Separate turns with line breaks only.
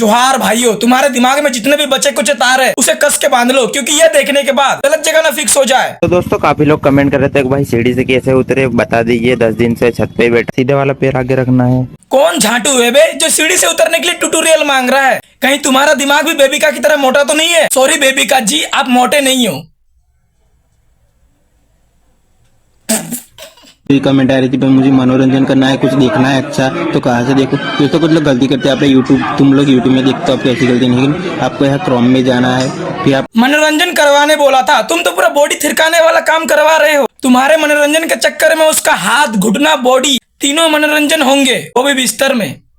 जोहार भाइयों, तुम्हारे दिमाग में जितने भी बचे कुछ तार है उसे कस के बांध लो, क्योंकि ये देखने के बाद गलत जगह ना फिक्स हो जाए।
तो दोस्तों काफी लोग कमेंट कर रहे थे कि भाई सीढ़ी से कैसे उतरे, बता दीजिए। 10 दिन से छत पे बैठा, सीधे वाला पैर आगे रखना है।
कौन झांटू है बे जो सीढ़ी से उतरने के लिए ट्यूटोरियल मांग रहा है? कहीं तुम्हारा दिमाग भी बेबिका की तरह मोटा तो नहीं है? सॉरी बेबिका जी, आप मोटे नहीं हो।
कमेंट आ रही थी भाई मुझे मनोरंजन करना है, कुछ देखना है अच्छा, तो कहाँ से देखो। दोस्तों कुछ लोग गलती करते हैं, आप यूट्यूब, तुम लोग यूट्यूब में देखते हो, आपको ऐसी गलती नहीं, लेकिन आपको यहाँ क्रोम में जाना है, फिर आप
मनोरंजन करवाने बोला था, तुम तो पूरा बॉडी थिरकाने वाला काम करवा रहे हो। तुम्हारे मनोरंजन के चक्कर में उसका हाथ, घुटना, बॉडी तीनों मनोरंजन होंगे, वो भी बिस्तर में।